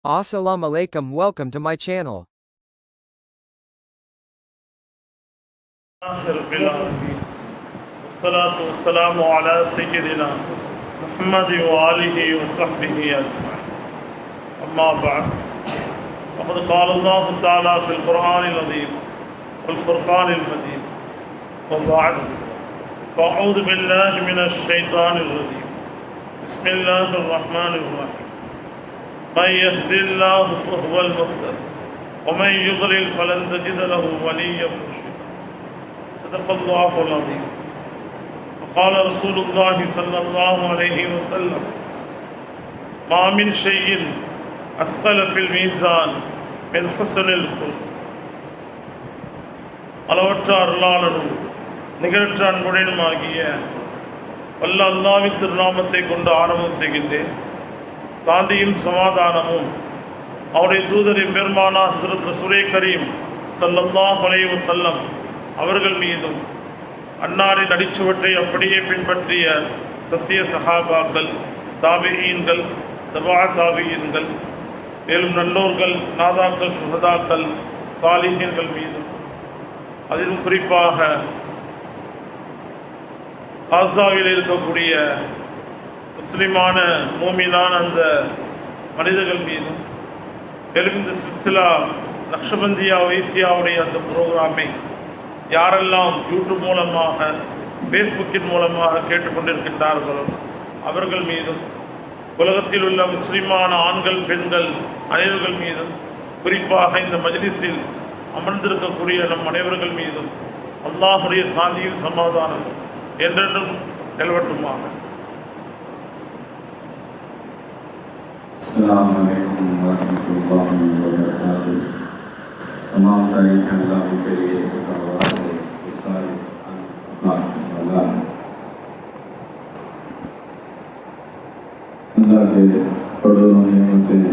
Assalamu alaikum, welcome to my channel. والصلاة والسلام على سيدنا محمد وآله وصحبه أجمعين. أما بعد فقد قال الله تعالى في القرآن العظيم والفرقان المجيد وبعد فأعوذ بالله من الشيطان الرجيم بسم الله الرحمن الرحيم من يهد الله فهو المهتد ومن يضلل فلن تجد له وليا مرشدا صدق الله العظيم. وقال رسول الله صلى الله عليه وسلم ما من شيء أثقل في الميزان من حسن الخلق. அளவற்ற அருளாளரும் நிகழற்ற அன்புடனுமாகிய வல்ல அல்லாஹ்வின் திருநாமத்தை கொண்டு ஆரம்பம் செய்கின்றேன். சாந்தியும் சமாதானமும் அவருடைய தூதரின் பெருமானார் ஹஸரத் ரசூலே கரீம் ஸல்லல்லாஹு அலைஹி வஸல்லம் அவர்கள் மீதும் அன்னாரின் அடிச்சுவற்றை அப்படியே பின்பற்றிய சத்திய சஹாபாக்கள், தாபிஈன்கள், தபா தாபிஈன்கள், மேலும் நல்லோர்கள், நாதாக்கள், சுஹதாக்கள், சாலிஹீன்கள் மீதும், அதிலும் குறிப்பாக காசாவில் இருக்கக்கூடிய முஸ்லிமான மூமினான அந்த மனிதர்கள் மீதும், மேலும் இந்த சில்சிலா நக்ஷபந்தியா வைசியாவுடைய அந்த ப்ரோக்ராமை யாரெல்லாம் யூடியூப் மூலமாக, ஃபேஸ்புக்கின் மூலமாக கேட்டுக்கொண்டிருக்கின்றார்களோ அவர்கள் மீதும், உலகத்தில் உள்ள முஸ்லிமான ஆண்கள், பெண்கள் அனைவர்கள் மீதும், குறிப்பாக இந்த மஜ்லிஸில் அமர்ந்திருக்கக்கூடிய நம் அனைவர்கள் மீதும் அல்லாஹுடைய சாந்தியும் சமாதானம் என்றென்றும் நிலவட்டுமாக. अस्सलामु अलैकुम वरहमतुल्लाहि वबरकातुहू. तमाम तारीफ अल्लाह के लिए सलावत और सारे अल्लाह के करोड़ों नेमतें,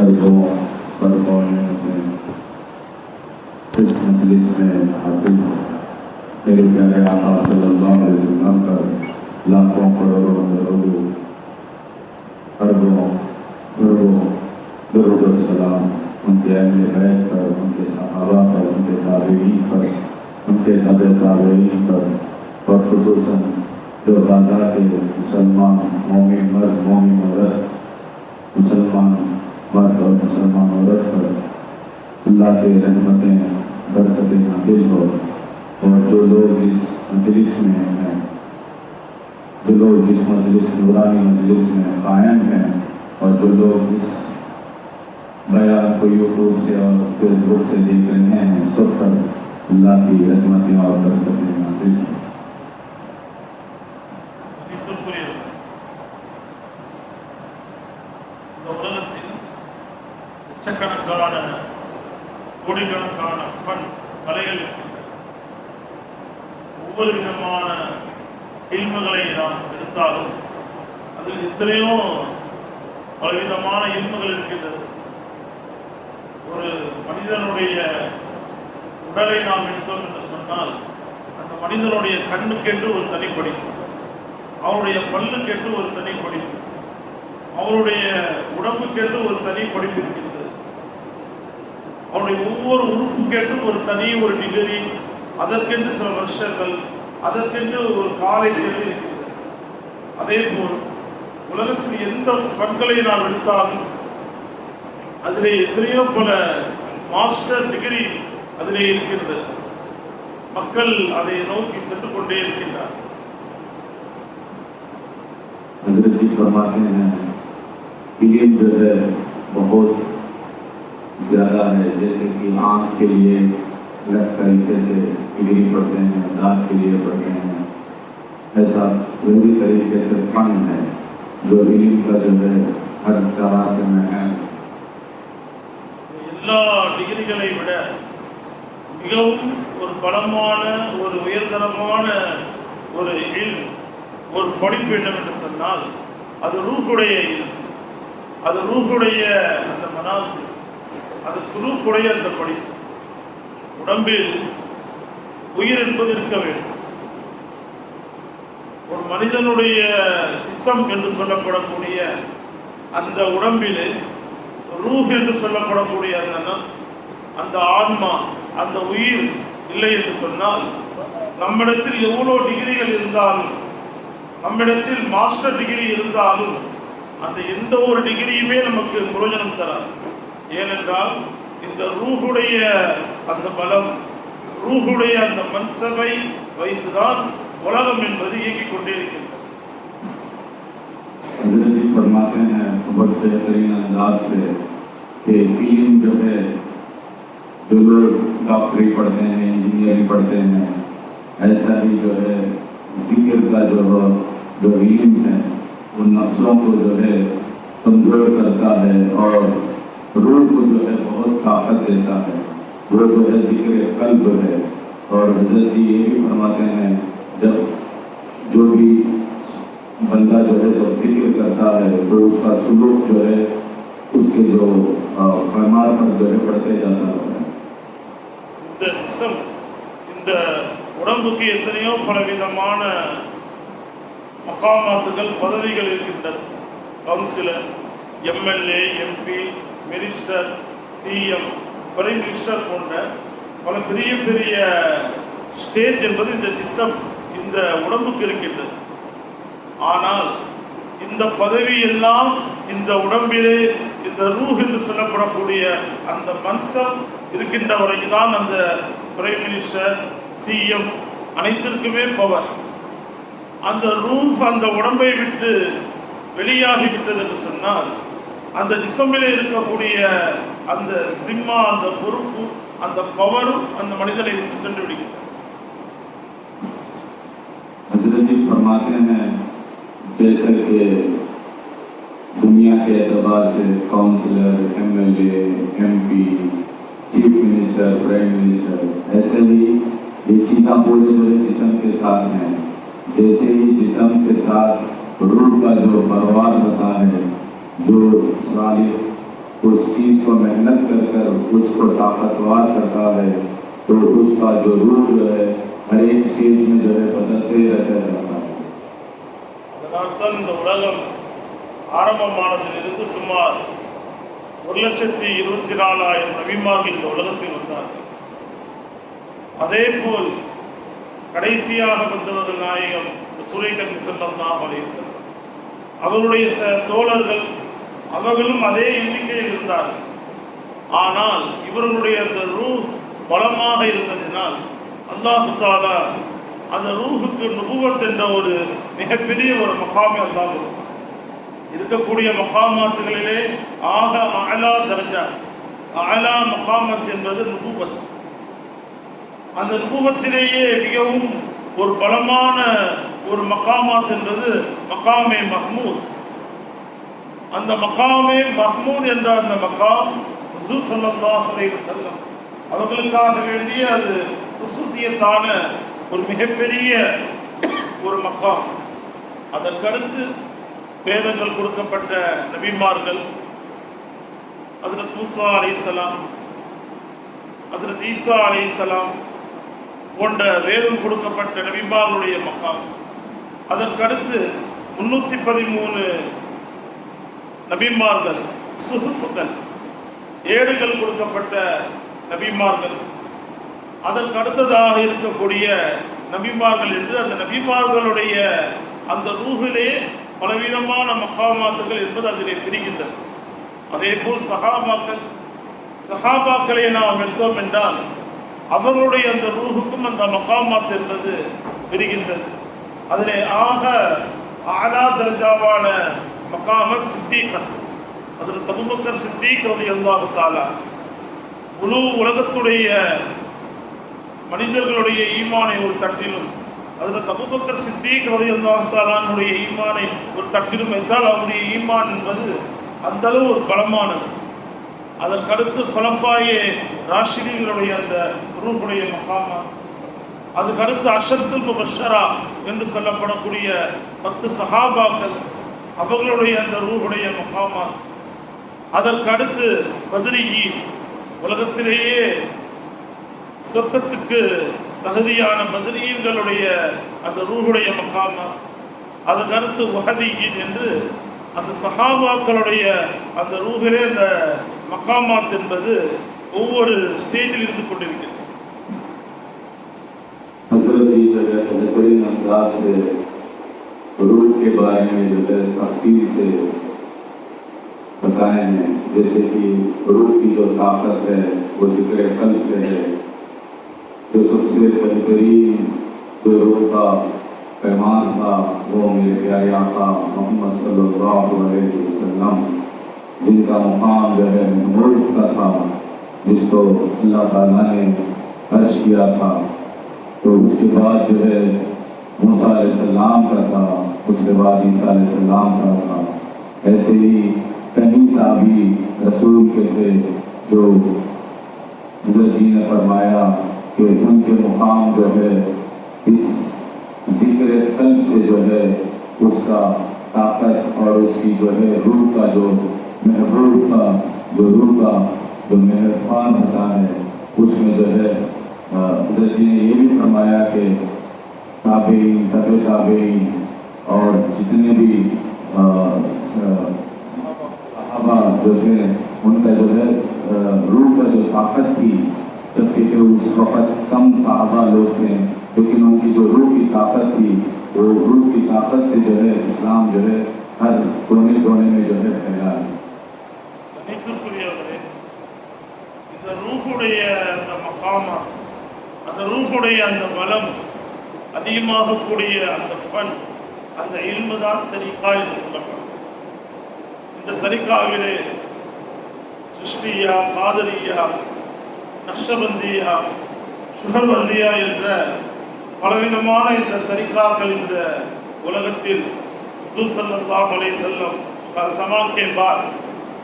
अरबों खरबों नेमतें इस मजलिस में हासिल हो. मेरे प्यारे आका सल्लल्लाहु अलैहि वसल्लम पर लाखों करोड़ों दरूद, अरबों खरबों दरूद और सलाम उनके अहले बैत पर, उनके सहाबा पर, उनके ताबईन पर, उनके तबे ताबईन पर, और खुसूसन जो गाज़ा के मुसलमान मोमिन मर्द, मोमिन औरत, मुसलमान मर्द और मुसलमान औरत पर अल्लाह के रहमतें बरकतें नाज़िल हो. और जो लोग इस मजलिस में हैं, जो लोग इस मजलिस नूरानी मजलिस में कायम हैं, और जो लोग इस बयान को यूट्यूब से और फेसबुक से देख रहे हैं, सब पर अल्लाह की रहमतें और बरकतें नाज़िल हों. லட்சக்கணக்கான கோடிக்கணக்கான ஃபன் கலைகள், ஒவ்வொரு விதமான இல்முகளை நாம் எடுத்தாலும் அதில் எத்தனையோ பலவிதமான இல்முகள் இருக்கின்றது. ஒரு மனிதனுடைய உடலை நாம் எடுத்தோம் என்று சொன்னால் அந்த மனிதனுடைய கண்ணுக்கென்று ஒரு தனி படிப்பு, அவருடைய பல்லுக்கென்று ஒரு தனி படிப்பு, அவருடைய உடம்புக்கென்று ஒரு தனி படிப்பு இருக்கின்றது. அவருடைய ஒவ்வொரு உறுப்புக்கென்று ஒரு தனி ஒரு டிகிரி, அதற்கென்று சில வருஷங்கள், அதற்கென்று ஒரு காலேஜ் இருக்கிறது. அதே போல் உலகத்தில் எந்த ஃபன்களை நாம் எடுத்தாலும் அதிலே எத்தனையோ பல மாஸ்டர் டிகிரி அதிலே இருக்கிறது. மக்கள் அதை நோக்கி சென்று கொண்டே இருக்கின்றார். हज़रत जी फरमाते हैं इल्म जो है बहुत ज़्यादा है. जैसे कि आँख के लिए अलग तरीके से डिग्री पढ़ते हैं, दांत के लिए पढ़ते हैं, ऐसा पूरी तरीके से फन है जो इल्म का जो है हर तरह से में है. எல்லா டிகிரிகளை விட மிகவும் ஒரு பலமான, ஒரு உயர்தரமான ஒரு இல்ம், ஒரு படிப்பு என்னவென்று சொன்னால் அது ரூஹுடைய இல்ம், அது ரூஹுடைய அந்த மனாசி, அது சுரூஹுடைய அந்த படிப்பு. உடம்பில் உயிர் என்பது இருக்க வேண்டும். ஒரு மனிதனுடைய இசம் என்று சொல்லப்படக்கூடிய அந்த உடம்பில் ரூஹ் என்று சொல்லப்படக்கூடிய அந்த நஃப்ஸ், அந்த ஆன்மா, அந்த உயிர் இல்லை என்று சொன்னால் நம்மிடத்தில் எவ்வளோ டிகிரிகள் இருந்தாலும், நம்மிடத்தில் மாஸ்டர் டிகிரி இருந்தாலும் அந்த எந்த ஒரு டிகிரியுமே நமக்கு பிரயோஜனம் தராது. ஏனென்றால் இந்த ரூஹுடைய அந்த பலம், ரூஹுடைய அந்த மன்சபை வைத்துதான் உலகம் என்பது இயங்கிக் கொண்டே இருக்கிறது. फरमाते हैं बहुत बेहतरीन अंदाज से कि इल्म जो है, जो लोग डॉक्टरी पढ़ते हैं, इंजीनियरिंग पढ़ते हैं, ऐसा ही जो है जिक्र का जो इल्म है उन नफ्सों को जो है कमजोर करता है और रूह को जो है बहुत ताकत देता है। वो जो है जिक्र कल्ब है। और हजरत जी ये भी फरमाते हैं जब जो भी बंदा जो है जब जिक्र करता है तो उसका सुलूक जो है उसके जो फरमान पर जो है बढ़ते जाता है। இந்த உடம்புக்கு எத்தனையோ பலவிதமான மகாமாத்துகள், பதவிகள் இருக்கின்றது. Councillor, MLA, MP, minister, CM, prime minister போன்ற பல பெரிய பெரிய ஸ்டேஜ் என்பது இந்த ஜிஸ்ம், இந்த உடம்புக்கு இருக்கின்றது. ஆனால் இந்த பதவி எல்லாம் இந்த உடம்பிலே இந்த ரூஹ் என்று சொல்லப்படக்கூடிய அந்த மன்சம் இருக்கின்ற வரைக்கும் தான் அந்த பிரைம் மினிஸ்டர், சிஎம் அனைத்திற்குமே பவர். அந்த ரூஹ் அந்த உடம்பை விட்டு வெளியாகிவிட்டது என்று சொன்னால் அந்த ஜிஸ்மிலே இருக்கக்கூடிய அந்த ஜிம்மா, அந்த பொறுப்பு, அந்த பவரும் அந்த மனிதனை விட்டு சென்று விடுகிறது. जैसे कि दुनिया के एतबार से councillor, MLA, MP, chief minister, prime minister, ऐसे ही ये चीज़ें पूरे जो है जिस्म के साथ हैं। जैसे ही जिस्म के साथ रूह का जो परवार होता है, जो सालिह उस चीज़ को मेहनत कर कर उसको ताकतवर करता है, तो उसका जो रूह जो है हर एक स्टेज में जो है बदलते रहता जाता है। அதனால்தான் இந்த உலகம் ஆரம்பமானதிலிருந்து சுமார் 1,24,000 நபிமார்கள் இந்த உலகத்தில் வந்தார்கள். அதே போல் கடைசியாக வந்தவர்கள் நாயகம் ரசூலை கரீம் ஸல்லல்லாஹு அலைஹி வஸல்லம், அவருடைய தோழர்கள், அவர்களும் அதே எண்ணிக்கையில் இருந்தார்கள். ஆனால் இவர்களுடைய அந்த ரூஹ் பலமாக இருந்ததினால் அல்லாஹ் தஆலா அந்த ரூஹுக்கு நுபுவத் என்ற ஒரு மிகப்பெரிய ஒரு மகாமை அல்லாஹ் இருக்கக்கூடிய மகாமாத்துகளிலே ஆக அலா தர்ஜா, அலா மகாமத் என்பது நுபுவத். அந்த நுபுவத்திலேயே மிகவும் ஒரு பலமான ஒரு மகாமாத் என்பது மகாமே மஹ்மூத். அந்த மகாமே மஹ்மூத் என்ற அந்த மகாம் ரசூல் ஸல்லல்லாஹு அலைஹி வஸல்லம் அவர்களுக்காக வேண்டிய அது குஸூசியத்தான ஒரு மிகப்பெரிய ஒரு மக்காம். அதற்கடுத்து வேதங்கள் கொடுக்கப்பட்ட நபிமார்கள், ஹஜ்ரத் மூசா அலைஹிஸ்ஸலாம், ஹஜ்ரத் ஈசா அலைஹிஸ்ஸலாம் போன்ற வேதம் கொடுக்கப்பட்ட நபிமார்களுடைய மக்காம். அதற்கடுத்து 313 நபிமார்கள், சுஹுஃபுகள், ஏடுகள் கொடுக்கப்பட்ட நபிமார்கள். அதற்கு அடுத்ததாக இருக்கக்கூடிய நபிமார்கள் என்று அந்த நபிமார்களுடைய அந்த ரூஹிலே பலவிதமான மகாமாத்துகள் என்பது அதிலே பிரிகின்றது. அதே போல் சஹாபாக்களை நாம் எடுத்தோம் என்றால் அவர்களுடைய அந்த ரூஹுக்கும் அந்த மகாமாத் என்பது பிரிகின்றது. அதிலே ஆக ஆலா தர்ஜாவான மகாமத் சித்தீக், அதில் அபூபக்கர் சித்தீக் ரலியல்லாஹு தஆலா முழு உலகத்துடைய மனிதர்களுடைய ஈமானை ஒரு தட்டிலும், அதில் அபூபக்கர் சித்தீக் ரலியல்லாஹு தஆலாவுடைய ஈமானை ஒரு தட்டிலும் வைத்தால் அவருடைய ஈமான் என்பது அந்த அளவு ஒரு பலமானது. அதற்கடுத்து ஃபலஃபாயே ராஷிதீன்களுடைய அந்த ரூஹுடைய மகாமா, அதுக்கடுத்து அஷத்துல் முபஷரா என்று சொல்லப்படக்கூடிய 10 சஹாபாக்கள், அவர்களுடைய அந்த ரூஹுடைய மகாமா. அதற்கடுத்து பத்ரியின், உலகத்திலேயே சொர்க்கத்துக்கு தகுதியான பத்ரீன்களுடைய அந்த ரூஹுடைய மகாமா. அதற்கடுத்து வஹதியின் என்று அந்த சஹாபாக்களுடைய அந்த ரூஹிலே அந்த மக்காமாத் என்பது ஒவ்வொரு ஸ்டேஜில் இருந்து கொண்டிருக்கிறது. बेहतरीन अंदाज से रूह के बारे में जो है तफसील से बताए हैं, जैसे कि रूह की जो ताकत है वो जिक्र कल्ब से है, जो सबसे बेहतरीन जो रूह का पैमान था वो मेरे प्यारे आका मोहम्मद सल्लल्लाहु अलैहि वसल्लम, जिनका मुकाम जो है महमूद का था, जिसको अल्लाह ताला ने अर्श किया था। तो उसके बाद जो है मूसा अलैहिस्सलाम का था, उसके बाद ईसा अलैहिस्सलाम का था। ऐसे ही कई साहबी रसूल के थे जो हज़रत जी ने फरमाया कि उनके मुकाम जो है इस जिक्र कल्ब से जो है उसका ताकत और उसकी जो है रूह का जो महबूब का जो रूह का जो मेहरबान होता है, उसमें जो है हज़रत जी ने ये भी फरमाया कि ताबेईन तबे ताबेईन और जितने भी सहाबा जो है उनका जो है रूह का जो ताकत थी, जबकि उस वक़्त कम सहाबा लोग थे, लेकिन उनकी जो रूह की ताकत थी वो रूह की ताकत से जो है इस्लाम जो है हर कोने कोने में जो है फैला है। இந்த ரூஹுடைய அந்த மகாமா, அந்த ரூஹுடைய அந்த பலம் அதிகமாகக்கூடிய அந்த ஃபன், அந்த இல்மு தான் தரிகா என்று சொல்லப்படும். இந்த தரிகாவிலே சிஷ்டியா, காதரியா, நக்ஷபந்தியா, சுஹர்வந்தியா என்ற பலவிதமான இந்த தரிகாக்கள் இந்த உலகத்தில் ரசூல் ஸல்லல்லாஹு அலைஹி வஸல்லம் சமான் கே பாத்,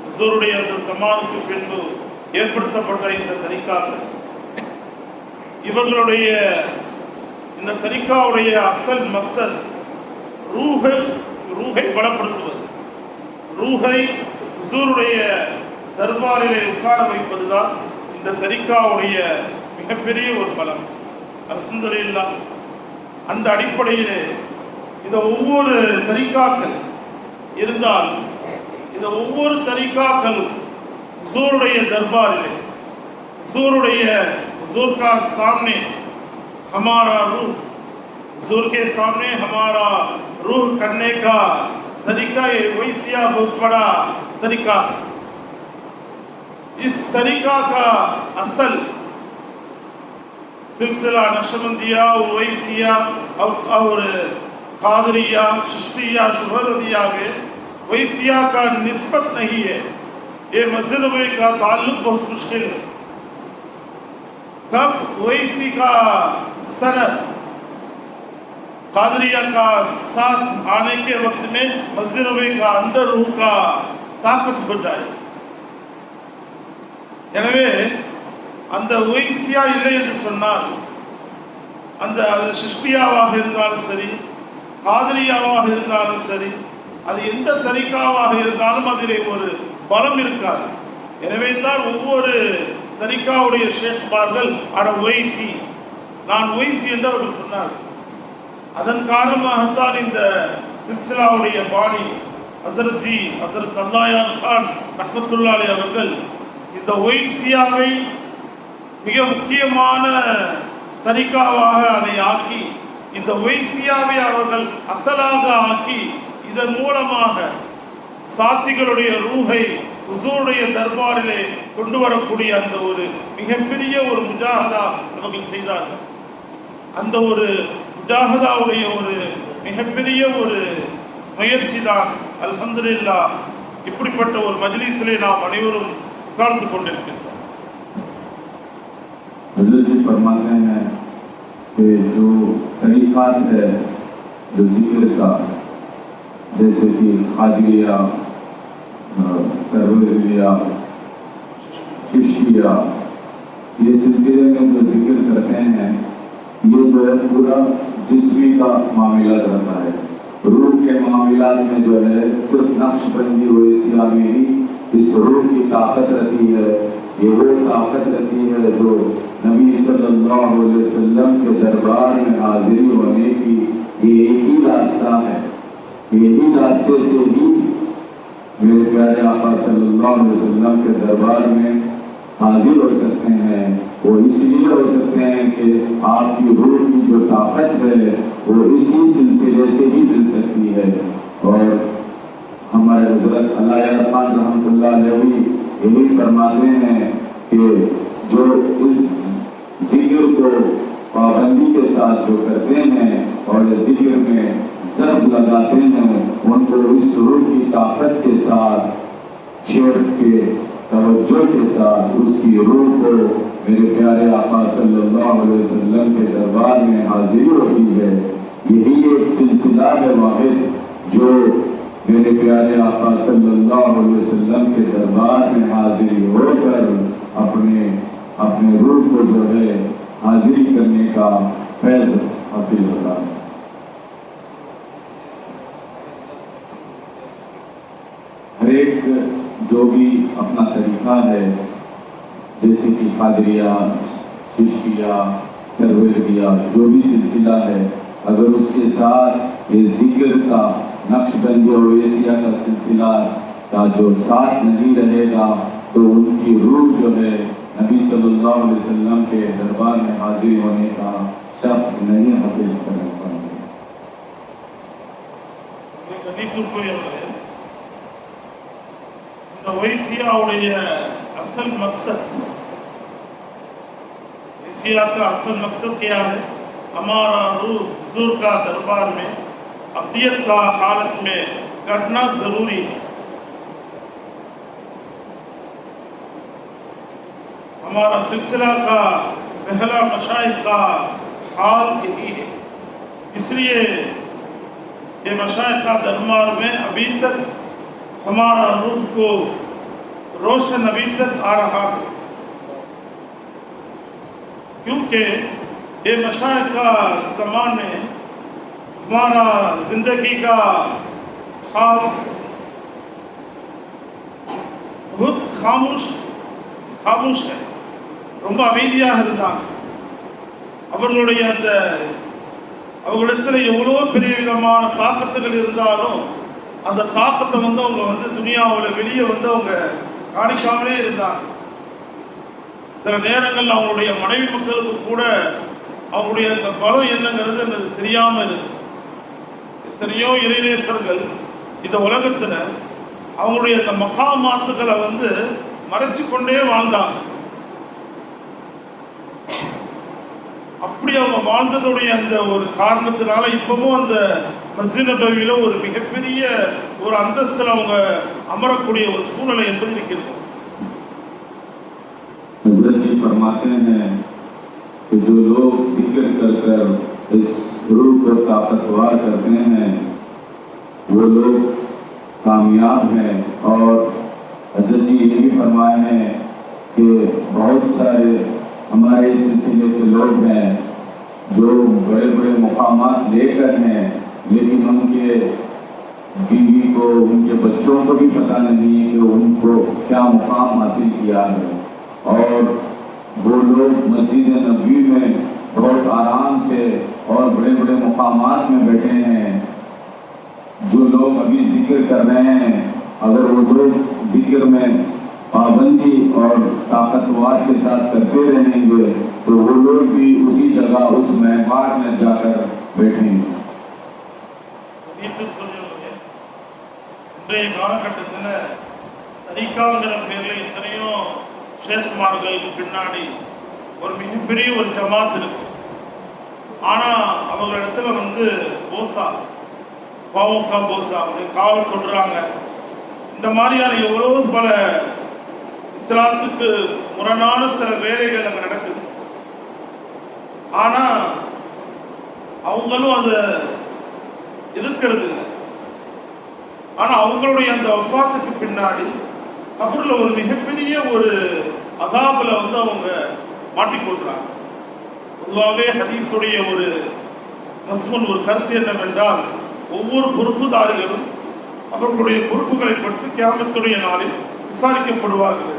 ரசூலுடைய அந்த சமானுக்கு பின்பு ஏற்படுத்தப்பட்ட இந்த தரிகாக்கள், இவர்களுடைய இந்த தரிகாவுடைய அசல் மக்சத் ரூஹை பலப்படுத்துவது, ரூஹை ஹுசூருடைய தர்பாரிலே உட்கார வைப்பதுதான் இந்த தரிகாவுடைய மிகப்பெரிய ஒரு பலம். அல்ஹம்துலில்லாஹ். அந்த அடிப்படையிலே இந்த ஒவ்வொரு தரிகாக்கள் இருந்தால் இந்த ஒவ்வொரு தரிகாக்களும் ஹுசூருடைய தர்பாரிலே हुजूर का सामने हमारा रूह, हुजूर के सामने हमारा रूह करने का तरीका ये वैसिया बहुत बड़ा तरीका। इस तरीका का असल सिलसिला नक्शबंदिया, वैसिया और कादरिया, चिश्तिया, शुहरदिया में वैसिया का निस्बत नहीं है। ये मस्जिद नबवी का ताल्लुक बहुत मुश्किल है। कब वैसी का सनद कादरिया का साथ आने के वक्त में मस्जिद नबवी का अंदर रूह का ताकत बढ़ जाए। எனவே அந்த ஒய்சியா இல்லை என்று சொன்னால் அந்த சிஷ்டியாவாக இருந்தாலும் சரி, காதரியாவாக இருந்தாலும் சரி, அது எந்த தரிகாவாக இருந்தாலும் அதிலே ஒரு பலம் இருக்காது. எனவே தான் ஒவ்வொரு தரிகாவுடைய ஷேக்மார்கள் அட ஒய்சி, நான் ஒய்சி என்று அவர்கள் சொன்னார்கள். அதன் காரணமாகத்தான் இந்த சில்சிலாவுடைய பாணி ஹஸரத் ஜி ஹஸரத் அல்லாயான் கான் ரஹ்மத்துல்லாஹி அலைஹி அவர்கள் இந்த ஒய்சியாவை மிக முக்கியமான தரிகாவாக அதை ஆக்கி, இந்த ஒய்சியாவை அவர்கள் அசலாக ஆக்கி, இதன் மூலமாக சாத்திகளுடைய ரூஹை ஹுசூருடைய தர்பாரிலே கொண்டு வரக்கூடிய அந்த ஒரு மிகப்பெரிய ஒரு முஜாஹதா அவர்கள் செய்தார்கள். அந்த ஒரு முஜாஹதாவுடைய ஒரு மிகப்பெரிய ஒரு முயற்சி தான் அல்ஹம்துலில்லாஹ் இப்படிப்பட்ட ஒரு மஜ்லிஸிலே நாம் அனைவரும் உட்கார்ந்து கொண்டிருக்கிறோம். हज़रत जी फरमाते हैं कि जो तरीक़ात है जो जिक्र का, जैसे कि खादिया, सरवरिया, चिश्तिया, ये सिलसिले में जो जिक्र करते हैं ये जो है पूरा जिस्मी का मामला रहता है। रूह के मामलात में जो है सिर्फ नक्शबंदी वैसिया में ही इस रूह की ताकत रहती है। ये वो ताकत रहती है जो नबी सल्लल्लाहु अलैहि वसल्लम के दरबार में हाजिरी होने की ये एक ही रास्ता है। यही रास्ते से ही میرے پیارے آقا صلی اللہ علیہ وسلم کے دربار میں حاضر ہو سکتے ہیں وہ اس لیے ہو سکتے ہیں کہ آپ کی روح کی جو طاقت ہے وہ اسی سلسلے سے ہی مل سکتی ہے. اور ہمارے حضرت علایہ خان رحمۃ اللہ علیہ بھی یہی فرماتے ہیں کہ جو اس ذکر کو پابندی کے ساتھ جو کرتے ہیں اور اس ذکر میں ضرب لگاتے ہیں ان کو اس روح کی طاقت کے ساتھ شیخ کے توجہ کے ساتھ اس کی روح کو میرے پیارے آقا صلی اللہ علیہ وسلم کے دربار میں حاضری ہوتی ہے. یہی ایک سلسلہ ہے واحد جو میرے پیارے آقا صلی اللہ علیہ وسلم کے دربار میں حاضری ہو کر اپنے روح کو جو ہے حاضری کرنے کا فیض حاصل ہوتا ہے. ہر ایک جو بھی اپنا طریقہ ہے جیسے کہ قادریہ، چشتیہ، سروردیہ، جو بھی سلسلہ ہے، اگر اس کے ساتھ یہ ذکر کا نقش بندی اور ویسیہ کا سلسلہ کا جو ساتھ نہیں رہے گا تو ان کی روح جو ہے نبی صلی اللہ علیہ وسلم کے دربار میں حاضر ہونے کا شرف نہیں حاصل کر پائیں گے. ویسیاவுடைய اصل مقصد ویسیا کا اصل مقصد کیا ہے؟ ہمارا روح حضور کا دربار میں ابدیت کا حالت میں کٹنا ضروری ہے. ہمارا سلسلہ کا پہلا مشائخ کا حال یہی ہے. اس لیے یہ مشائخ کا دربار میں ابھی تک ہمارا روح کو روشن ابھی تک آ رہا ہے، کیونکہ یہ مشائخ کا زمان میں ہمارا زندگی کا حال بہت خاموش ہے. ரொம்ப அமைதியாக இருந்தாங்க. அவர்களிடத்தில் எவ்வளோ பெரிய விதமான தாக்கத்துகள் இருந்தாலும் அந்த தாக்கத்தை அவங்க துனியாவில் வெளியே அவங்க காணிக்காமலே இருந்தாங்க. சில நேரங்கள் அவங்களுடைய மனைவி மக்களுக்கு கூட அவங்களுடைய அந்த பலம் என்னங்கிறது எனக்கு தெரியாமல் இருக்கு. எத்தனையோ இறைநேசர்கள் இந்த உலகத்தில் அவங்களுடைய அந்த மகாமாத்துக்களை மறைச்சு கொண்டே வாழ்ந்தாங்க. அப்படி அவங்க வாழ்ந்ததுடைய அந்த ஒரு காரணத்தினால இப்பவும் அந்த மஸ்ஜித் நபவியில ஒரு மிகப்பெரிய ஒரு அந்தஸ்தில் அவங்க அமரக்கூடிய ஒரு சூழ்நிலை என்பது இருக்கிறது. حضرت جی فرماتے ہیں کہ جو لوگ ذکر کر کر اس روح کو طاقتور کرتے ہیں وہ لوگ کامیاب ہیں. اور حضرت جی یہ بھی فرمائے ہیں کہ بہت سارے ہمارے سلسلے کے لوگ ہیں جو بڑے بڑے مقامات لے کر ہیں لیکن ان کے بیوی کو ان کے بچوں کو بھی پتہ نہیں ہے کہ ان کو کیا مقام حاصل کیا ہے. اور وہ لوگ مسجد نبوی میں بہت آرام سے اور بڑے بڑے مقامات میں بیٹھے ہیں. جو لوگ ابھی ذکر کر رہے ہیں اگر وہ لوگ ذکر میں پابندی اور طاقتور کے ساتھ کرتے رہیں گے تو وہ لوگ بھی اسی جگہ اس محبار میں جا کر بیٹھیں گے. இன்றைய காலகட்டத்தில் தரிகாங்கிற பேரில் எத்தனையோ ஷேஷ்மார்களுக்கு பின்னாடி ஒரு மிகப்பெரிய ஒரு ஜமாத் இருக்கு. ஆனால் அவங்களிடத்துல போசா பாவக்கா போசா காவல் தொடுறாங்க. இந்த மாதிரியான எவ்வளோ பல இஸ்லாத்துக்கு முரணான சில வேலைகள் அங்கே நடக்குது. ஆனால் அவங்களும் அதை எதிர்க்கிறது இல்லை. ஆனால் அவங்களுடைய அந்த வஃபாத்துக்கு பின்னாடி கபூரில் ஒரு மிகப்பெரிய ஒரு அதாபில் அவங்க மாட்டிக்கொள்கிறாங்க. பொதுவாகவே ஹதீஸுடைய ஒரு மஸ்மூன் ஒரு கருத்து என்னவென்றால் ஒவ்வொரு பொறுப்புதாரிகளும் அவர்களுடைய பொறுப்புகளை பற்றி கியாமத்துடைய நாளில் விசாரிக்கப்படுவார்கள்.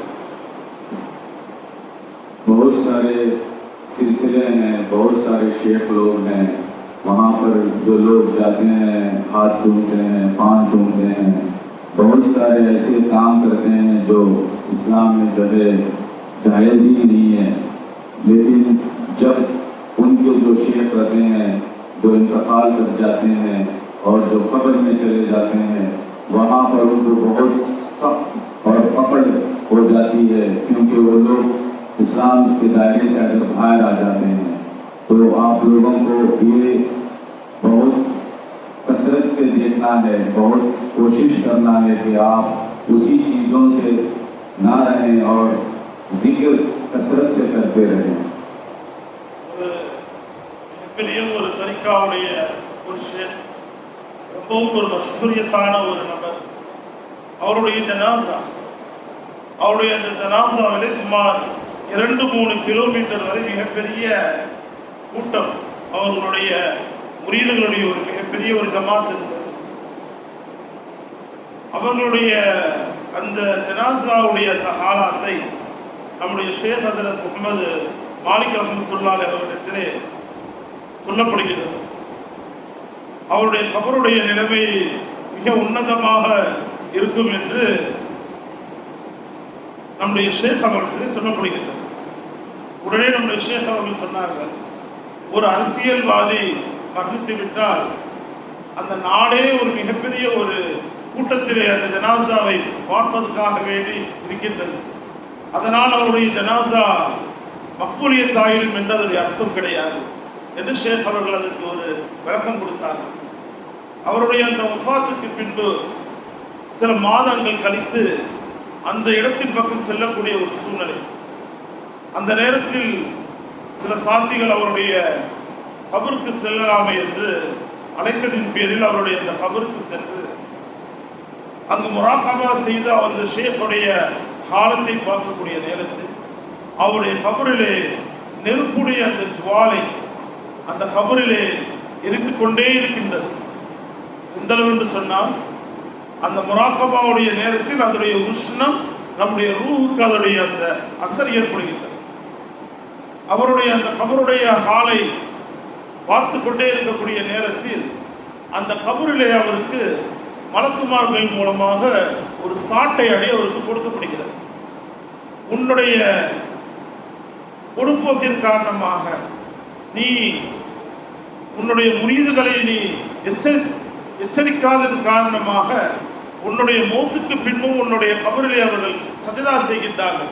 بہت سارے سلسلے ہیں، بہت سارے شیخ لوگ ہیں، وہاں پر جو لوگ جاتے ہیں ہاتھ چومتے ہیں، پان چومتے ہیں، बहुत सारे ऐसे काम करते हैं जो इस्लाम में जो है जायज़ ही नहीं है, लेकिन जब उनके जो शेख रहते हैं जो इंतकाल कर जाते हैं और जो कब्र में चले जाते हैं, वहाँ पर उनको बहुत सख्त और पकड़ हो जाती है, क्योंकि वो लोग इस्लाम के दायरे से अगर बाहर आ जाते हैं। तो आप लोगों को ये बहुत कसरत से देखना है, बहुत कोशिश करना है कि आप उसी चीज़ों से ना रहें और जिक्र कसरत से करते रहें। பெரிய ஒரு தரிகாவுடைய ஒரு ஷேக், ரொம்பவும் ஒரு மஷ்ஹூரியத்தான ஒரு நபர். அவருடைய ஜனாசா, அவருடைய அந்த ஜனாசாவிலே சுமார் 2-3 கிலோமீட்டர் வரை மிகப்பெரிய கூட்டம், அவர்களுடைய முரீதுகளுடைய ஒரு மிகப்பெரிய ஒரு ஜமாத் இருந்தது. அவர்களுடைய அந்த ஜனாசாவுடைய அந்த ஹாலாத்தை நம்முடைய ஷேக் ஹஜரத் முஹம்மது மாலிக் ரஹ்மத்துல்லாஹி அவர்களிடத்திலே சொல்லப்படுகிறது. அவருடைய கபருடைய நிலைமை மிக உன்னதமாக இருக்கும் என்று நம்முடைய ஷேக் அவர்களிடத்திலே சொல்லப்படுகிறது. உடனே நம்முடைய ஷேக் அவர்கள் சொன்னார்கள், ஒரு அரசியல்வாதி மரணித்து விட்டால் அந்த நாடே ஒரு மிகப்பெரிய ஒரு கூட்டத்திலே அந்த ஜனாசாவை பார்ப்பதற்காக வேண்டி இருக்கின்றது. அதனால் அவருடைய ஜனாசா மக்பூலியத்தாயிலும் என்று அதனுடைய அர்த்தம் கிடையாது என்று ஷேக் அவர்கள் அதற்கு ஒரு விளக்கம் கொடுத்தார்கள். அவருடைய அந்த வஃபாத்துக்கு பின்பு சில மாதங்கள் கழித்து அந்த இடத்தின் பக்கம் செல்லக்கூடிய ஒரு சூழ்நிலை. அந்த நேரத்தில் சில சாத்திகள் அவருடைய கபருக்கு செல்லலாமே என்று அழைத்ததின் பேரில் அவருடைய அந்த கபருக்கு சென்று அங்கு முராகபா செய்து அந்த ஷேஃபுடைய காலத்தை பார்க்கக்கூடிய நேரத்தில் அவருடைய கபரிலே நெருப்புடைய அந்த ஜுவாலை அந்த கபரிலே எரிந்து கொண்டே இருக்கின்றது. எந்த அளவு என்று சொன்னால், அந்த முராகபாவுடைய நேரத்தில் அதனுடைய உஷ்ணம் நம்முடைய ரூஹுக்கு அதனுடைய அந்த அசர் ஏற்படுகின்றது. அவருடைய அந்த கபருடைய ஹாலை பார்த்து கொண்டே இருக்கக்கூடிய நேரத்தில் அந்த கபரிலே அவருக்கு மலக்குமார்கள் மூலமாக ஒரு சாட்டை அடி அவருக்கு கொடுக்கப்படுகிறது. உன்னுடைய பொறுப்போக்கின் காரணமாக நீ உன்னுடைய முரீதுகளை நீ எச்சரிக்காததன் காரணமாக உன்னுடைய மௌத்துக்கு பின்பும் உன்னுடைய கபரிலே அவர்கள் சஜதா செய்கின்றார்கள்.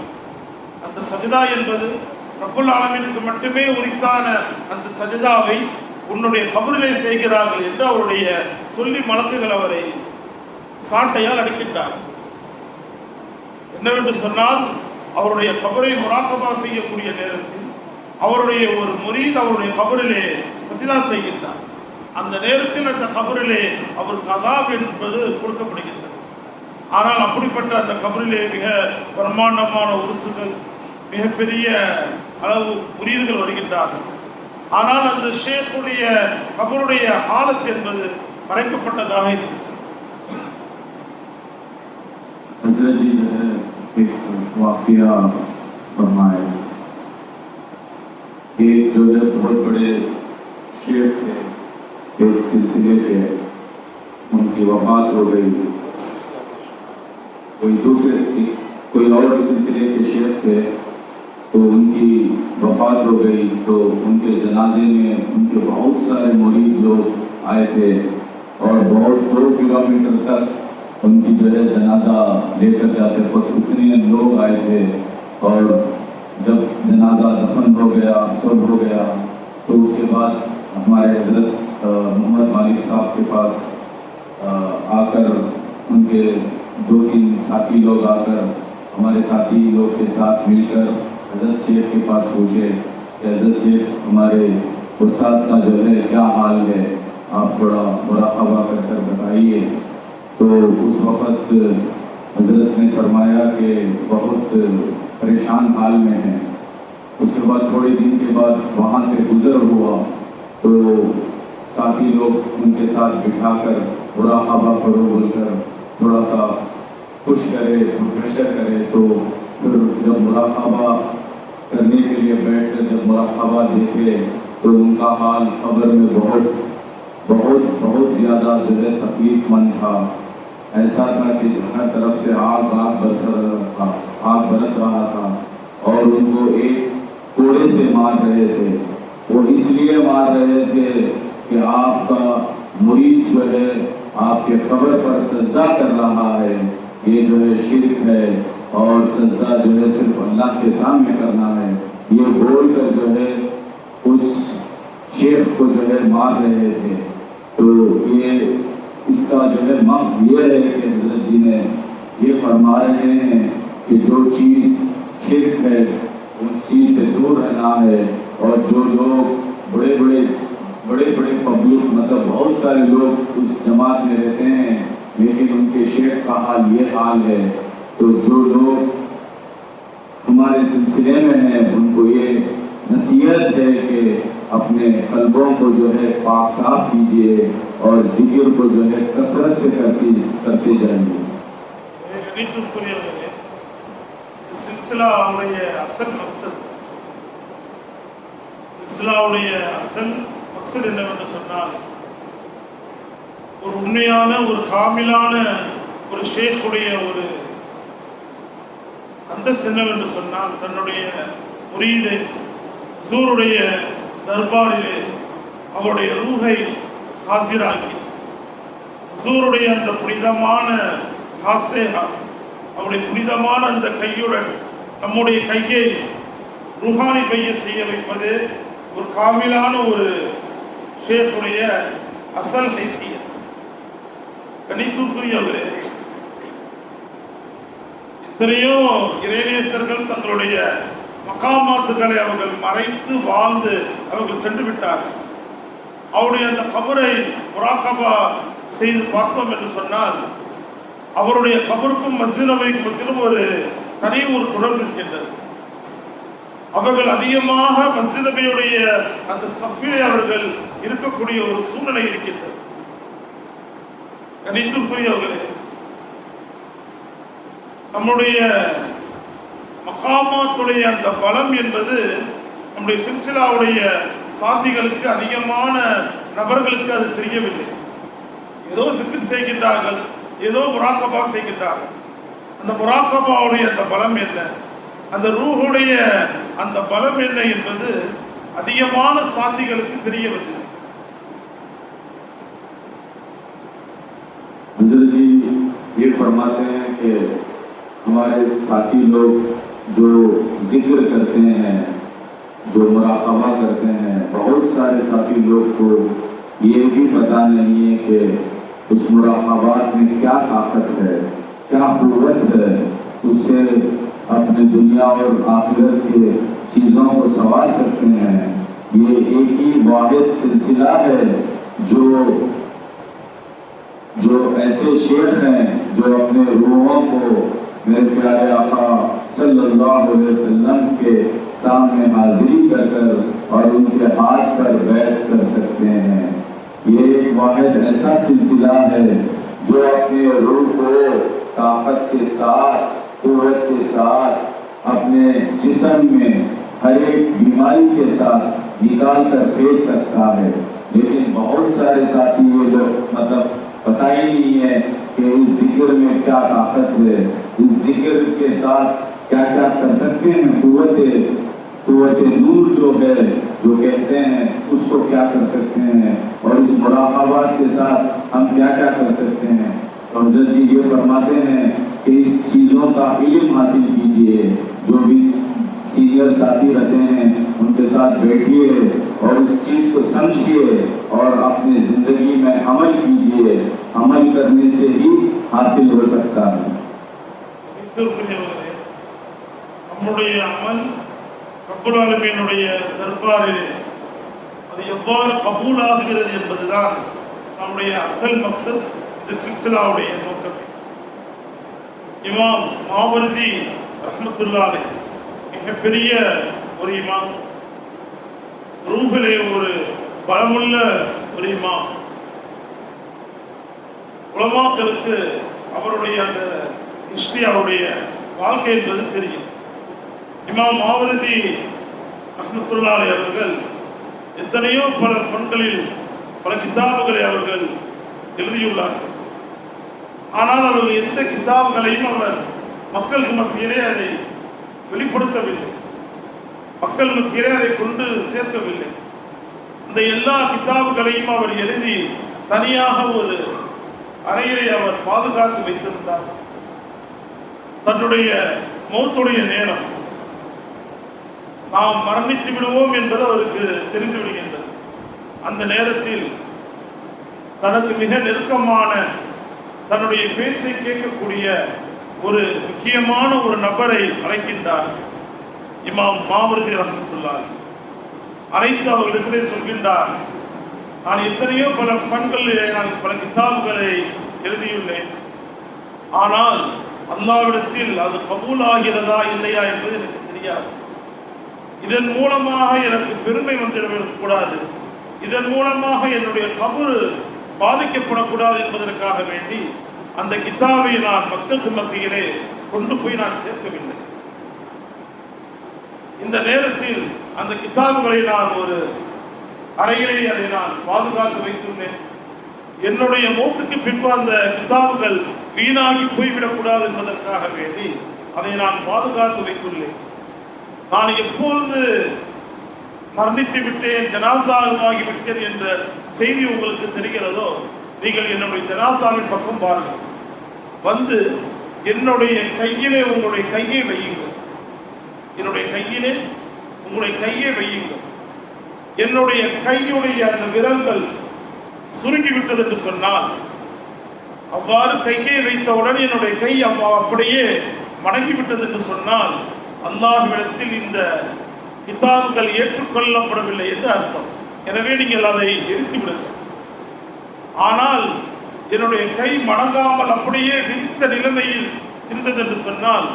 அந்த சஜதா என்பது ரப்புல் ஆலமீனுக்கு மட்டுமே உரித்தான அந்த சஜதாவை உன்னுடைய கபரிலே செய்கிறார்கள் என்று அவருடைய சொல்லி மலக்குகள் அவரை சாட்டையால் அடிக்கின்றார். என்னவென்று சொன்னால், அவருடைய கபரை முராகபா செய்யக்கூடிய நேரத்தில் அவருடைய ஒரு முரீத் அவருடைய கபரிலே சஜதா செய்கின்றார். அந்த நேரத்தில் அந்த கபரிலே அவருக்கு அதாப் என்பது கொடுக்கப்படுகின்றது. ஆனால் அப்படிப்பட்ட அந்த கபரிலே மிக பிரம்மாண்டமான உருசுகள், மிகப்பெரிய அளவு முரீதுகள் வருகின்றார்கள். ஆனால் அந்த ஷேஃபுடைய கபருடைய ஹாலத் என்பது மறைக்கப்பட்டதாக இருக்கிறது. हज़रत जी जो है एक वाक़या फरमाए। एक जो है बहुत बड़े शेख थे, एक सिलसिले के, उनकी वफ़ात हो गई। कोई और सिलसिले के शेख थे, तो उनकी वफ़ात हो गई। तो उनके जनाजे में उनके बहुत सारे मुरीद लोग आए थे और बहुत 2 किलोमीटर तक उनकी जो है जनाजा लेकर जाते थे। उतने लोग आए थे और जब जनाजा दफन हो गया, सब हो गया, तो उसके बाद हमारे हज़रत मोहम्मद मालिक साहब के पास आकर उनके 2-3 साथी लोग आकर हमारे साथी लोग के साथ मिलकर हज़रत शेख के पास पूछे कि हज़रत शेख, हमारे उस्ताद का जो है क्या हाल है, आप थोड़ा मुराक़बा कर बताइए। तो उस वक़्त हज़रत ने फरमाया कि बहुत परेशान हाल में हैं। उसके बाद थोड़े दिन के बाद वहाँ से गुज़र हुआ, तो साथी लोग उनके साथ बिठाकर मुराक़बा करो बोलकर थोड़ा सा खुश करे, प्रेशर करे। तो फिर जब मुराक़बा करने के लिए बैठकर जब मुराक़बा देखे तो उनका हाल ख़बर में बहुत ज़्यादा जो है तकलीफ़मंद था। ایسا تھا کہ ہر طرف سے آگ برس رہا تھا اور ان کو ایک کوڑے سے مار رہے تھے. وہ اس لیے مار رہے تھے کہ آپ کا مرید جو ہے آپ کے قبر پر سجدہ کر رہا ہے، یہ جو ہے شرک ہے اور سجدہ جو ہے صرف اللہ کے سامنے کرنا ہے، یہ بول کر جو ہے اس شیخ کو جو ہے مار رہے تھے. تو یہ اس کا جو ہے مقصد یہ ہے کہ حضرت جی نے یہ فرما رہے ہیں کہ جو چیز شرک ہے اس چیز سے دور رہنا ہے. اور جو لوگ بڑے بڑے پبلک مطلب بہت سارے لوگ اس جماعت میں رہتے ہیں لیکن ان کے شیخ کا حال یہ حال ہے، تو جو لوگ ہمارے سلسلے میں ہیں ان کو یہ نصیحت ہے کہ اپنے قلبوں کو جو ہے پاک صاف کیجیے اور ذکر کو جو ہے کثرت سے کرتے جائیے. மக்சத் என்னவென்று சொன்னால், ஒரு உண்மையான ஒரு காமிலான ஒரு ஷேக்குடைய ஒரு அந்தஸ்து என்னவென்று சொன்னால், தன்னுடைய முரீதை ஹுசூருடைய தர்பாரிலே அவருடைய ரூஹை ஹாசிராகி ஹுசூருடைய அந்த புனிதமான ஹாசேஹா அவருடைய புனிதமான அந்த கையுடன் நம்முடைய கையை ரூஹானி பைய செய்ய வைப்பது ஒரு காமிலான ஒரு ஷேக்குடைய அசல் ஹைசியத். கணித்துக்குரியவரே, எத்தனையோ இறைநேசர்கள் தங்களுடைய மகாமாத்துக்களை அவர்கள் மறைத்து வாழ்ந்து அவர்கள் சென்று விட்டார்கள். அவருடைய அந்த கபரை முராக்கபா செய்து பார்த்தோம் என்று சொன்னால், அவருடைய கபருக்கும் மஸ்ஜித் நபவிக்கும் மத்தியிலும் ஒரு தனி ஒரு தொடர்பு இருக்கின்றது. அவர்கள் அதிகமாக மஸ்ஜித் நபியுடைய அந்த சஃபிலே அவர்கள் இருக்கக்கூடிய ஒரு சூழ்நிலை இருக்கின்றது. கணித்துக்குரியவர்களே, நம்முடைய மகாமாத்துடைய அந்த பலம் என்பது நம்முடைய சில்சிலாவுடைய சாத்திகளுக்கு அதிகமான நபர்களுக்கு அது தெரியவில்லை. ஏதோ திக்ர் செய்கின்றார்கள், ஏதோ முராக்கபா செய்கின்றார்கள். அந்த முராக்கபாவுடைய அந்த பலம் என்ன, அந்த ரூஹுடைய அந்த பலம் என்ன என்பது அதிகமான சாத்திகளுக்கு தெரியவில்லை. حضرت جی یہ فرماتے ہیں کہ ہمارے ساتھی لوگ جو ذکر کرتے ہیں، جو مراقبہ کرتے ہیں، بہت سارے ساتھی لوگ کو یہ بھی پتہ نہیں ہے کہ اس مراقبات میں کیا طاقت ہے، کیا قوت ہے، اس سے اپنے دنیا اور آخرت کے چیزوں کو سنوار سکتے ہیں. یہ ایک ہی واحد سلسلہ ہے جو ایسے شیخ ہیں جو اپنے روحوں کو میرے پیارے آقا صلی اللہ علیہ وسلم کے سامنے حاضری کر اور ان کے ہاتھ پر بیعت کر سکتے ہیں. یہ ایک واحد ایسا سلسلہ ہے جو اپنے روح کو طاقت کے ساتھ، قوت کے ساتھ، اپنے جسم میں ہر ایک بیماری کے ساتھ نکال کر پھینک سکتا ہے. لیکن بہت سارے ساتھی یہ جو مطلب پتہ ہی نہیں ہے کہ اس ذکر میں کیا طاقت ہے، اس ذکر کے ساتھ کیا کیا کر سکتے ہیں. قوت نور جو ہے جو کہتے ہیں اس کو کیا کر سکتے ہیں، اور اس مراقبات کے ساتھ ہم کیا کیا کر سکتے ہیں. اور حضرت جی یہ فرماتے ہیں کہ اس چیزوں کا علم حاصل کیجیے. جو بھی سینئر ساتھی رہتے ہیں ان کے ساتھ بیٹھیے اور اس چیز کو سمجھیے اور اپنے زندگی میں عمل کیجیے. عمل کرنے سے ہی حاصل ہو سکتا ہے. நம்முடைய அமல் ரப்பல் ஆலமீனுடைய தர்பாரிலே அது எவ்வாறு கபூல் ஆகிறது என்பதுதான் நம்முடைய அசல் மக்சத், இந்த சில்சிலாவுடைய நோக்கம். இமாம் மாவர்தி ரஹ்மத்துல்லாஹி அலைஹி மிகப்பெரிய ஒரு இமாம், ரூஹிலே ஒரு பலமுள்ள ஒரு இமாம். உலமாக்களுக்கு அவருடைய அந்த ஹிஸ்டரி, அவருடைய வாழ்க்கை என்பது தெரியும். இமாம் மாவர்தி ரஹ்மத்துல்லாஹி அவர்கள் எத்தனையோ பல ஃபன்களில் பல கிதாபுகளை அவர்கள் எழுதியுள்ளார்கள். ஆனால் அவர்கள் எந்த கிதாப்களையும் அவர் மக்களுக்கு மத்தியிலே அதை வெளிப்படுத்தவில்லை, மக்கள் மத்தியிலே அதை கொண்டு சேர்க்கவில்லை. இந்த எல்லா கிதாபுகளையும் அவர் எழுதி தனியாக ஒரு அறையை அவர் பாதுகாத்து வைத்திருந்தார். தன்னுடைய மௌத்துடைய நேரம் நாம் மரணித்து விடுவோம் என்பது அவருக்கு தெரிந்து விடுகின்றது. அந்த நேரத்தில் தனக்கு மிக நெருக்கமான தன்னுடைய பேச்சை கேட்கக்கூடிய ஒரு முக்கியமான ஒரு நபரை அழைக்கின்றார். இமாம் மாவர்தி ரஹ்மத்துல்லாஹி அழைத்து அவர்களிடத்திலே சொல்கின்றார், நான் எத்தனையோ பல ஃபன்களிலே நான் பல கிதாபுகளை எழுதியுள்ளேன், ஆனால் அல்லாஹ்விடத்தில் அது கபூல் ஆகிறதா இல்லையா என்பது எனக்கு தெரியாது. இதன் மூலமாக எனக்கு பெருமை வந்துவிடக்கூடாது, இதன் மூலமாக என்னுடைய கபூர் பாதிக்கப்படக்கூடாது என்பதற்காக வேண்டி அந்த கிதாபை நான் மக்களுக்கு மத்தியிலே கொண்டு போய் நான் சேர்க்கவில்லை. இந்த நேரத்தில் அந்த கிதாபுகளை நான் ஒரு அறையிலே அதை நான் பாதுகாத்து வைத்துள்ளேன். என்னுடைய மௌத்துக்கு பின்பு அந்த கிதாபுகள் வீணாகி போய்விடக்கூடாது என்பதற்காக வேண்டி அதை நான் பாதுகாத்து வைத்துள்ளேன். நான் எப்பொழுது மரணித்து விட்டேன், ஜனாசாவாகிவிட்டேன் என்ற செய்தி உங்களுக்கு தெரிகிறதோ, நீங்கள் என்னுடைய ஜனாசாவின் பக்கம் பாருங்கள், வந்து என்னுடைய கையிலே உங்களுடைய கையை வையுங்கள், என்னுடைய கையிலே உங்களுடைய கையை வையுங்கள். என்னுடைய கையுடைய அந்த விரல்கள் சுருங்கிவிட்டது என்று சொன்னால், அவ்வாறு கையை வைத்தவுடன் என்னுடைய கை அப்படியே மடங்கிவிட்டது என்று சொன்னால், அல்லாஹ்விடத்தில் இந்த கிதாபுகள் ஏற்றுக்கொள்ளப்படவில்லை என்று அர்த்தம். எனவே நீங்கள் அதை எரித்து விடுங்கள். ஆனால் என்னுடைய கை மடங்காமல் அப்படியே விரித்த நிலைமையில் இருந்தது என்று சொன்னால்,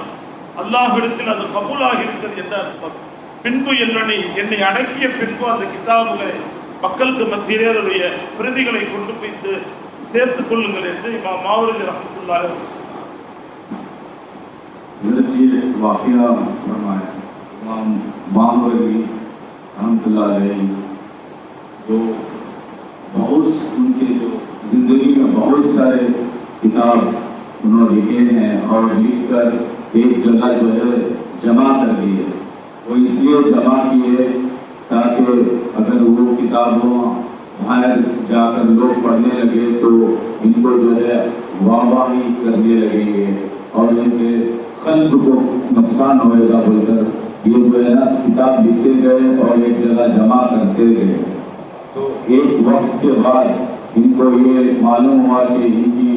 அல்லாஹ்விடத்தில் அது கபூலாகிவிட்டது என்று அர்த்தம். பின்பு என்னை அடக்கிய பின்பு அந்த கிதாபுகளை மக்களுக்கு மத்தியிலே அதனுடைய பிரதிகளை கொண்டு போய் சேர்த்துக் கொள்ளுங்கள் என்று இமாம் மாவர்தி ரஹ்மத்துல்லாஹி जो बहुत उनके जो जिंदगी में बहुत सारे किताब उन्होंने लिखे हैं और लिखकर एक जगह जो है जमा कर दी है। वो इसलिए जमा किए ताकि अगर वो किताबों बाहर जाकर लोग पढ़ने लगे तो इनको जो है वाहवाही करने लगेंगे और इनके कल्ब को नुकसान होएगा बोलकर ये जो है ना किताब लिखते गए और एक जगह जमा करते गए। तो एक वक्त के बाद इनको ये मालूम हुआ कि इनकी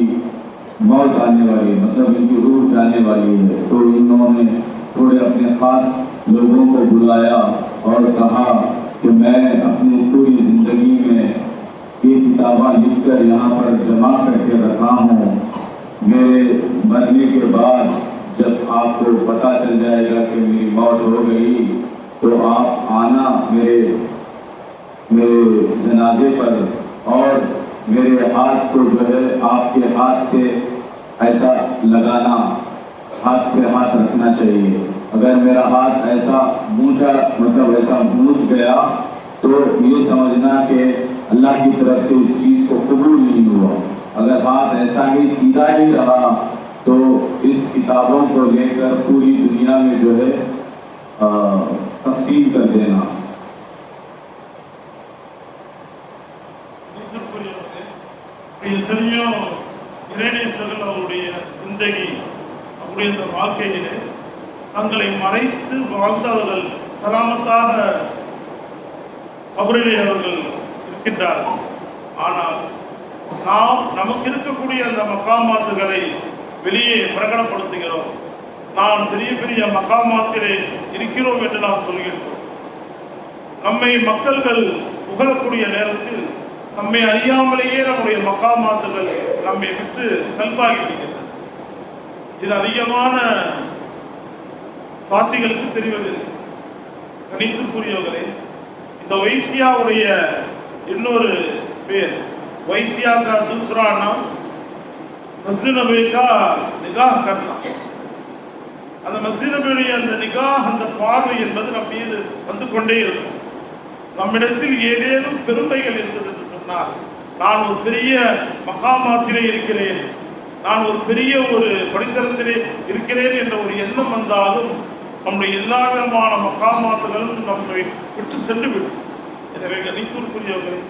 मौत आने वाली है, मतलब इनकी रूह जाने वाली है। तो इन्होंने थोड़े अपने खास लोगों को बुलाया और कहा कि मैं अपनी पूरी जिंदगी में ये किताबा लिखकर यहाँ पर जमा करके रखा हूँ, मेरे मरने के बाद जब आपको पता चल जाएगा कि मेरी मौत हो गई तो आप आना मेरे जनाजे पर और मेरे हाथ को जो है आपके हाथ से ऐसा लगाना, हाथ से हाथ रखना चाहिए। अगर मेरा हाथ ऐसा मूंझा मतलब ऐसा मूंझ गया तो ये समझना कि अल्लाह की तरफ से इस चीज़ को कबूल नहीं हुआ। अगर हाथ ऐसा ही सीधा ही रहा तो इस किताबों को लेकर पूरी दुनिया में जो है तकसीम कर देना। எத்தனையோ இறைநேசர்கள் அவருடைய சிந்தகி அவருடைய அந்த வாழ்க்கையிலே தங்களை மறைத்து வாழ்ந்தவர்கள் சலாமத்தாக கபரிலே அவர்கள் இருக்கின்றார்கள். ஆனால் நாம் நமக்கு இருக்கக்கூடிய அந்த மக்காமாத்துகளை வெளியே பிரகடப்படுத்துகிறோம். நாம் பெரிய பெரிய மக்காமாத்திலே இருக்கிறோம் என்று நாம் சொல்கின்றோம். நம்மை மக்கள்கள் புகழக்கூடிய நேரத்தில் நம்மை அறியாமலேயே நம்முடைய மக்காமாத்துகள் நம்மை விட்டு செல்வாகி விடுகின்றன. இது அதிகமான சாத்திகளுக்கு தெரிவதில்லை. கணித்துக்குரியவர்களே, இந்த வைசியாவுடைய இன்னொரு பேர் வைசியா का दूसरा नाम मस्जिद नबी का निगाह करना. அந்த மஸ்ஜித் நபியுடைய அந்த நிகாஹ், அந்த பார்வை என்பது நம் மீது வந்து கொண்டே இருக்கும். நம்மிடத்தில் ஏதேனும் பெருமைகள் இருந்தது என்று சொன்னால், நான் ஒரு பெரிய மகாமாத்திலே இருக்கிறேன், நான் ஒரு பெரிய ஒரு படித்தரத்திலே இருக்கிறேன் என்ற ஒரு எண்ணம் வந்தாலும் நம்முடைய எல்லா விதமான மகாமாத்துகளும் நம்மை விட்டு சென்று விடும். எனவே கணித்தூர்க்குரியவர்கள்,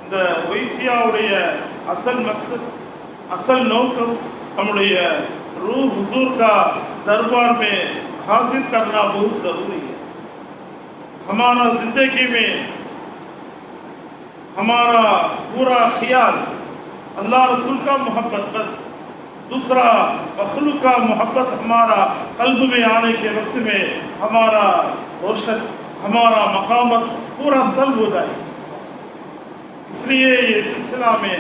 இந்த ஒய்சியாவுடைய அசல் மக்சத், असल नौकम நம்முடைய रूह हुजूर का दरबार में हासिल करना बहुत ज़रूरी है। हमारा ज़िंदगी में हमारा पूरा ख्याल अल्लाह रसूल का मोहब्बत, बस दूसरा मखलूक का मोहब्बत हमारा कल्ब में आने के वक्त में हमारा रोशन, हमारा मकामत पूरा सल्ब हो जाए। इसलिए ये सिलसिला में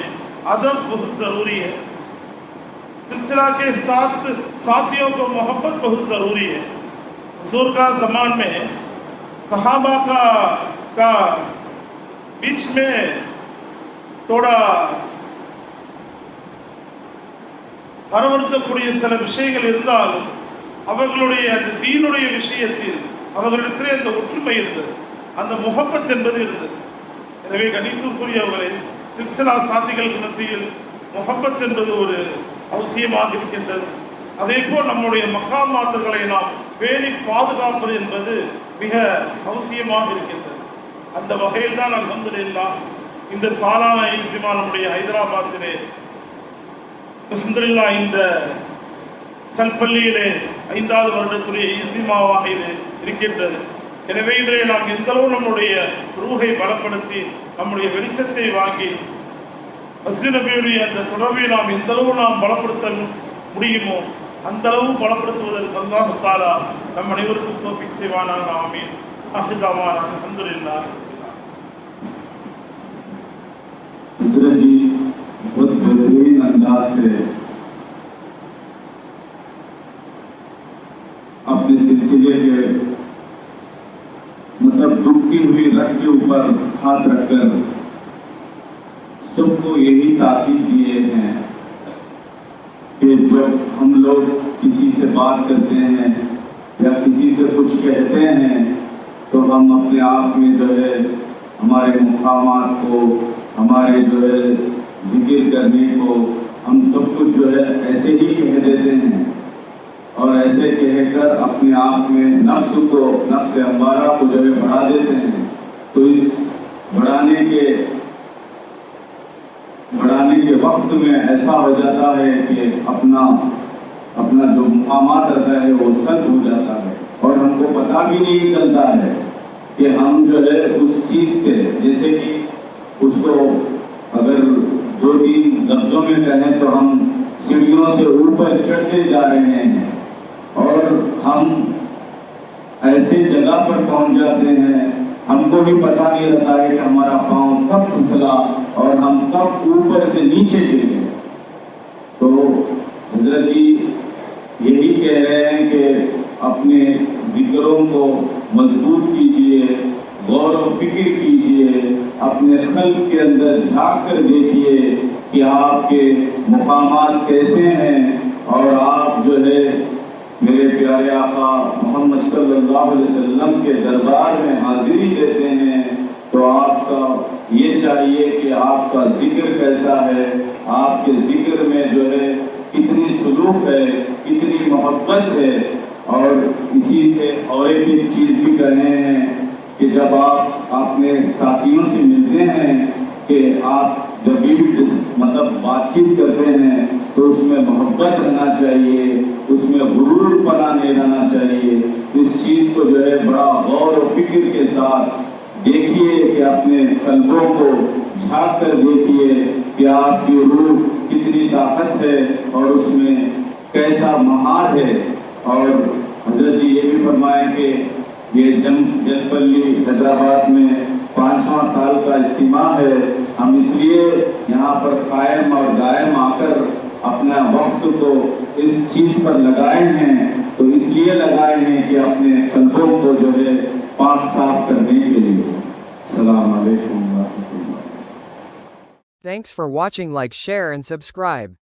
अदब बहुत ज़रूरी है। सिलसिला के साथ साथियों को मोहब्बत बहुत ज़रूरी है। हुजूर का ज़मान में सहाबा का बीच में थोड़ा பரவர்த்தக்கூடிய சில விஷயங்கள் இருந்தாலும் அவர்களுடைய அந்த தீனுடைய விஷயத்தில் அவர்களிடத்திலே அந்த ஒற்றுமை இருந்தது, அந்த முகப்பத் என்பது இருந்தது. எனவே கணித்துக்குரியவர்களே, சில்சிலா சாத்திகளுக்கு மத்தியில் முகப்பத் என்பது ஒரு அவசியமாக இருக்கின்றது. அதே போல் நம்முடைய மக்காமாத்துகளை நாம் பேணி பாதுகாப்பது என்பது மிக அவசியமாக இருக்கின்றது. அந்த வகையில் தான் அல்ஹம்துலில்லாஹ் இந்த சாலான ஈஸிமா நம்முடைய ஹைதராபாத்திலே அல்ஹம்துலில்லாஹ் இந்த சல்பள்ளியிலே 5வது வருடத்துடைய ஈஸிமாவாக இது இருக்கின்றது. எனவே இதிலே நாம் எந்தளவு நம்முடைய ரூஹை பலப்படுத்தி நம்முடைய வெளிச்சத்தை வாங்கி மஸ்ஜித் நபியுடைய அந்த தொடர்பை நாம் எந்தளவு நாம் பலப்படுத்த முடியுமோ அந்த அளவு பலப்படுத்துவதற்கு அல்லாஹ் தஆலா நம் அனைவருக்கும் தௌஃபீக் செய்வானாக. ஆமீன். அஹ்தாவானா அல்ஹம்துலில்லாஹ். हज़रत जी बहुत बेहतरीन अंदाज से अपने सिलसिले के मतलब दुखी हुई रग के ऊपर हाथ रखकर सबको यही ताकीद दिए हैं कि जब हम लोग किसी से बात करते हैं या किसी से कुछ कहते हैं तो हम अपने आप में जो है हमारे मुकामात को, हमारे जो है जिक्र करने को, हम सब कुछ जो है ऐसे ही कह देते हैं और ऐसे कहकर अपने आप में नफ्स अम्मारा को जो है बढ़ा देते हैं। तो इस बढ़ाने के वक्त में ऐसा हो जाता है कि अपना जो मुकामात रहता है वो सख्त हो जाता है और हमको पता भी नहीं चलता है कि हम जो है उस चीज़ से, जैसे कि उसको अगर 2-3 लफ्ज़ों में कहें तो हम सीढ़ियों से ऊपर चढ़ते जा रहे हैं और हम ऐसे जगह पर पहुंच जाते हैं हमको भी पता नहीं रहता है कि हमारा पाँव कब फिसला और हम कब ऊपर से नीचे गिरे। तो हज़रत जी यही कह रहे हैं कि अपने जिक्रों को मजबूत कीजिए, गौर व फिक्र कीजिए, अपने क़ल्ब के अंदर झांक कर देखिए कि आपके मुकामात कैसे हैं और आप जो है मेरे प्यारे आका मोहम्मद सल्लल्लाहु अलैहि वसल्लम के दरबार में हाजिरी देते हैं तो आपका ये चाहिए कि आपका जिक्र कैसा है, आपके जिक्र में जो है कितनी सुलूक है, कितनी मोहब्बत है। और इसी से और एक चीज़ भी कह रहे हैं कि जब आप अपने साथियों से मिलते हैं कि आप जब भी मतलब बातचीत करते हैं तो उसमें मोहब्बत रहना चाहिए, उसमें गुरूर पना नहीं रहना चाहिए। इस चीज़ को जो है बड़ा गौर और फिक्र के साथ देखिए कि अपने कल्बों को झांक कर देखिए कि आपकी रूह कितनी ताकत है और उसमें कैसा महार है। और हज़रत जी ये भी फरमाएं कि ये जलपल्ली हैदराबाद में 5वां साल का इज्तिमा है, हम इसलिए यहाँ पर कायम और दायम आकर अपना वक्त को इस चीज़ पर लगाए हैं। तो इसलिए लगाए हैं कि अपने कल्बों को जो है पाक साफ करने के लिए। अस्सलाम वालेकुम व रहमतुल्लाह। Thanks for watching. Like, share and subscribe.